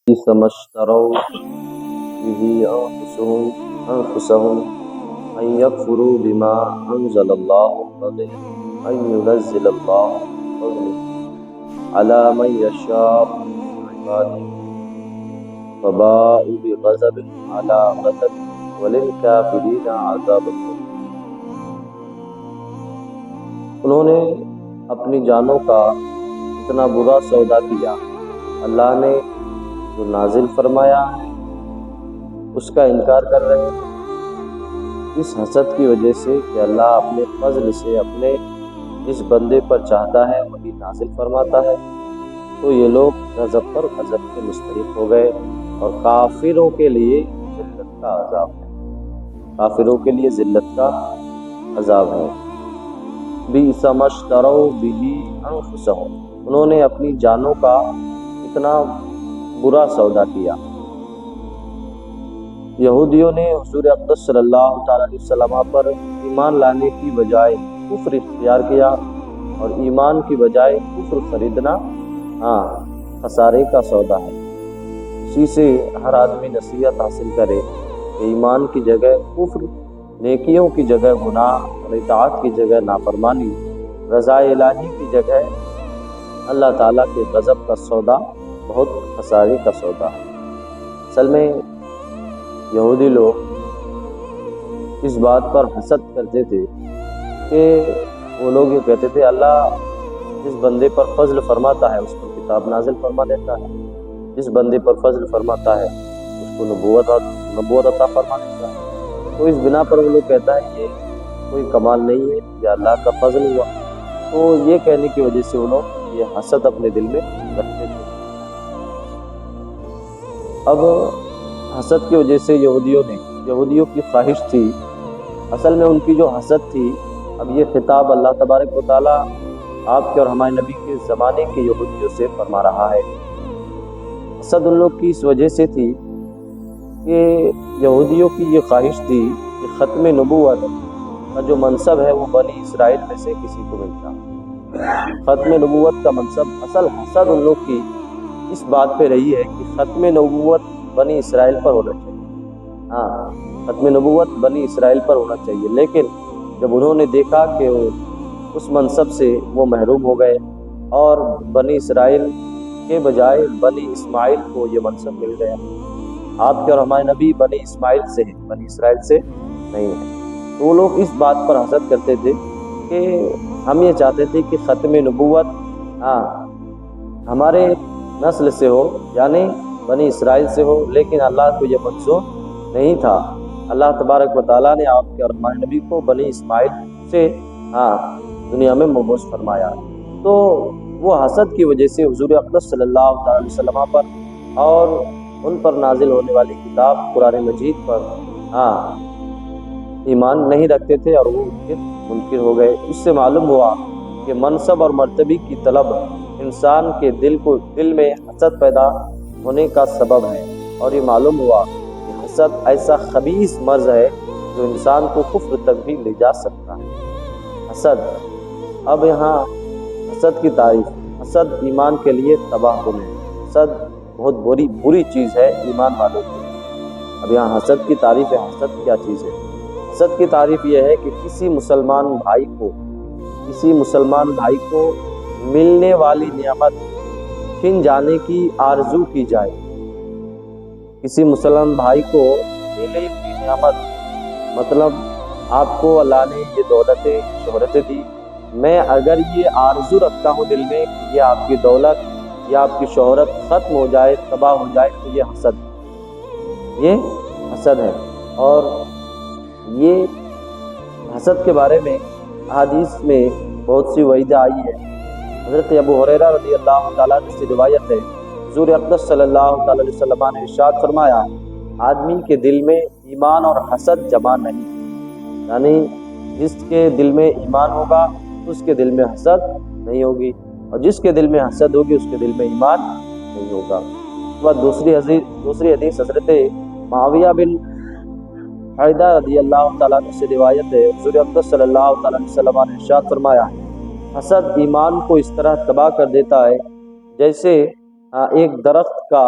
سمشتروا به أنفسهم أن يكفروا بما أنزل الله بغيا أن ينزل الله فضله على من يشاء من عباده فباءوا بغضب على غضب وللكافرين عذاب مهين۔ انہوں نے اپنی جانوں کا اتنا برا سودا کیا، اللہ نے جو نازل فرمایا ہے اس کا انکار کر رہے ہیں، اس حسد کی وجہ سے کہ اللہ اپنے فضل سے اپنے جس بندے پر چاہتا ہے وہی نازل فرماتا ہے، تو یہ لوگ غضب پر غضب کے مستحق ہو گئے، اور کافروں کے لیے ذلت کا عذاب ہے، کافروں کے لیے ذلت کا عذاب ہے۔ بئس ما اشتروا بہ انفسهم، انہوں نے اپنی جانوں کا اتنا برا سودا کیا۔ یہودیوں نے حضور اقدس صلی اللہ تعالی علیہ وسلم پر ایمان لانے کی بجائے کفر اختیار کیا، اور ایمان کی بجائے کفر خریدنا خسارے کا سودا ہے۔ اسی سے ہر آدمی نصیحت حاصل کرے کہ ایمان کی جگہ کفر، نیکیوں کی جگہ گناہ، اور اطاعت کی جگہ نافرمانی، رضا الہی کی جگہ اللہ تعالیٰ کے غضب کا سودا بہت خسارے کا سودا ہے۔ اصل میں یہودی لوگ اس بات پر حسد کرتے تھے کہ وہ لوگ یہ کہتے تھے اللہ جس بندے پر فضل فرماتا ہے اس پر کتاب نازل فرما دیتا ہے، جس بندے پر فضل فرماتا ہے اس کو نبوت عطا فرما دیتا ہے، تو اس بنا پر وہ لوگ کہتا ہے یہ کوئی کمال نہیں ہے، یہ اللہ کا فضل ہوا۔ تو یہ کہنے کی وجہ سے وہ لوگ یہ حسد اپنے دل میں رکھتے تھے۔ اب حسد کی وجہ سے یہودیوں کی خواہش تھی، اصل میں ان کی جو حسد تھی، اب یہ خطاب اللہ تبارک و تعالیٰ آپ کے اور ہمارے نبی کے زمانے کے یہودیوں سے فرما رہا ہے۔ حسد ان لوگ کی اس وجہ سے تھی کہ یہودیوں کی یہ خواہش تھی کہ ختم نبوت کا جو منصب ہے وہ بنی اسرائیل میں سے کسی کو ملتا۔ ختم نبوت کا منصب، اصل حسد ان لوگ کی اس بات پہ رہی ہے کہ ختم نبوت بنی اسرائیل پر ہونا چاہیے، ختم نبوت بنی اسرائیل پر ہونا چاہیے، لیکن جب انہوں نے دیکھا کہ اس منصب سے وہ محروم ہو گئے اور بنی اسرائیل کے بجائے بنی اسماعیل کو یہ منصب مل گیا۔ آپ کے اور ہمارے نبی بنی اسماعیل سے ہیں، بنی اسرائیل سے نہیں ہیں، تو وہ لوگ اس بات پر حسد کرتے تھے کہ ہم یہ چاہتے تھے کہ ختم نبوت ہمارے نسل سے ہو، یعنی بنی اسرائیل سے ہو، لیکن اللہ کو یہ منظور نہیں تھا۔ اللہ تبارک و تعالیٰ نے آپ کے اور ہمارے نبی کو بنی اسماعیل سے دنیا میں مبعوث فرمایا۔ تو وہ حسد کی وجہ سے حضور اقدس صلی اللہ تعالی علیہ وسلم پر اور ان پر نازل ہونے والی کتاب قرآن مجید پر ایمان نہیں رکھتے تھے، اور وہ منکر ہو گئے۔ اس سے معلوم ہوا کہ منصب اور مرتبے کی طلب انسان کے دل میں حسد پیدا ہونے کا سبب ہے، اور یہ معلوم ہوا کہ حسد ایسا خبیث مرض ہے جو انسان کو کفر تک بھی لے جا سکتا ہے۔ حسد، اب یہاں حسد کی تعریف، حسد ایمان کے لیے تباہ کن ہے، حسد بہت بری چیز ہے ایمان والوں کے لیے۔ اب یہاں حسد کی تعریف ہے، حسد کیا چیز ہے؟ حسد کی تعریف یہ ہے کہ کسی مسلمان بھائی کو ملنے والی نعمت چھن جانے کی آرزو کی جائے۔ کسی مسلمان بھائی کو ملے کی نعمت، مطلب آپ کو اللہ نے یہ دولتیں، شہرتیں دی، میں اگر یہ آرزو رکھتا ہوں دل میں کہ یہ آپ کی دولت یا آپ کی شہرت ختم ہو جائے، تباہ ہو جائے، تو یہ حسد ہے۔ اور یہ حسد کے بارے میں احادیث میں بہت سی وعیدیں آئی ہیں۔ حضرت ابو ہریرہ رضی اللہ تعالیٰ عنہ سے روایت ہے، حضور اقدس صلی اللہ تعالی علیہ وسلم نے ارشاد فرمایا، آدمی کے دل میں ایمان اور حسد جمع نہیں، یعنی جس کے دل میں ایمان ہوگا اس کے دل میں حسد نہیں ہوگی، اور جس کے دل میں حسد ہوگی اس کے دل میں ایمان نہیں ہوگا۔ دوسری حدیث حضرت معاویہ بن حیدہ رضی اللہ تعالیٰ عنہ سے روایت ہے، حضور اقدس صلی اللہ تعالیٰ علیہ وسلم نے ارشاد فرمایا، حسد ایمان کو اس طرح تباہ کر دیتا ہے جیسے ایک درخت کا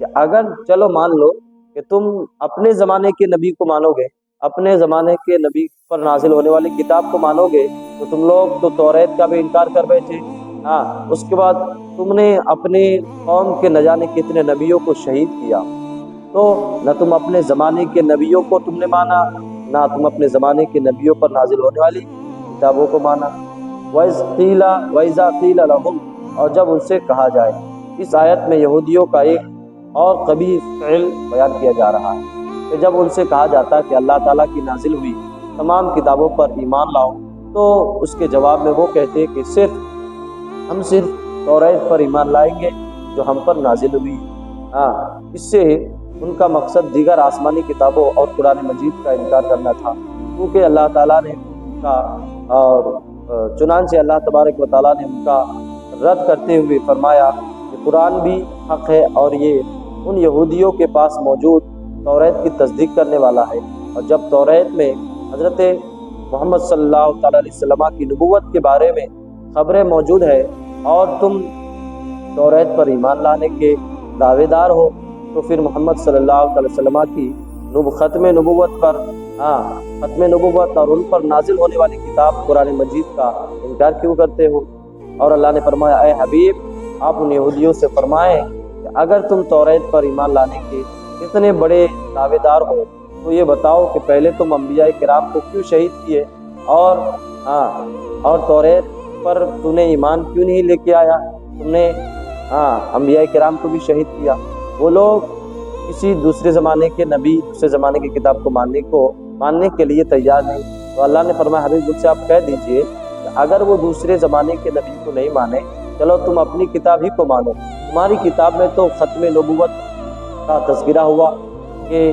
کہ اگر چلو مان لو کہ تم اپنے زمانے کے نبی کو مانو گے، اپنے زمانے کے نبی پر نازل ہونے والی کتاب کو مانو گے، تو تم لوگ تو توریت کا بھی انکار کر بیٹھے، ہاں اس کے بعد تم نے اپنے قوم کے نہ جانے کتنے نبیوں کو شہید کیا، تو نہ تم اپنے زمانے کے نبیوں کو تم نے مانا، نہ تم اپنے زمانے کے نبیوں پر نازل ہونے والی کتابوں کو مانا۔ وَإِذَا قِيلَ لَهُمْ، اور جب ان سے کہا جائے۔ اس آیت میں یہودیوں کا ایک اور قبیح فعل بیان کیا جا رہا ہے کہ جب ان سے کہا جاتا ہے کہ اللہ تعالیٰ کی نازل ہوئی تمام کتابوں پر ایمان لاؤ، تو اس کے جواب میں وہ کہتے کہ ہم صرف توریت پر ایمان لائیں گے جو ہم پر نازل ہوئی۔ اس سے ان کا مقصد دیگر آسمانی کتابوں اور قرآن مجید کا انکار کرنا تھا، کیونکہ اللہ تعالیٰ نے ان کا اور چنانچہ اللہ تبارک و تعالیٰ نے ان کا رد کرتے ہوئے فرمایا کہ قرآن بھی حق ہے اور یہ ان یہودیوں کے پاس موجود توریت کی تصدیق کرنے والا ہے، اور جب توریت میں حضرت محمد صلی اللہ تعالیٰ علیہ وسلم کی نبوت کے بارے میں خبریں موجود ہے اور تم توریت پر ایمان لانے کے دعوے دار ہو، تو پھر محمد صلی اللہ علیہ وسلم کی ختم نبوت اور ان پر نازل ہونے والی کتاب قرآن مجید کا انکار کیوں کرتے ہو؟ اور اللہ نے فرمایا اے حبیب آپ ان یہودیوں سے فرمائیں کہ اگر تم توریت پر ایمان لانے کے اتنے بڑے دعوے دار ہو تو یہ بتاؤ کہ پہلے تم انبیاء کرام کو کیوں شہید کیے، اور توریت پر تو نے ایمان کیوں نہیں لے کے آیا؟ تم نے انبیاء کرام کو بھی شہید کیا۔ وہ لوگ کسی دوسرے زمانے کے نبی، دوسرے زمانے کی کتاب کو ماننے کے لیے تیار نہیں، تو اللہ نے فرمایا حبیب مجھ سے آپ کہہ دیجئے کہ اگر وہ دوسرے زمانے کے نبی کو نہیں مانے، چلو تم اپنی کتاب ہی کو مانو۔ تمہاری کتاب میں تو ختم نبوت کا تذکرہ ہوا کہ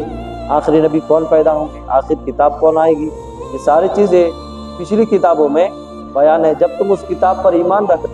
آخری نبی کون پیدا ہوں گے، آخر کتاب کون آئے گی، یہ ساری چیزیں پچھلی کتابوں میں بیان ہے۔ جب تم اس کتاب پر ایمان رکھ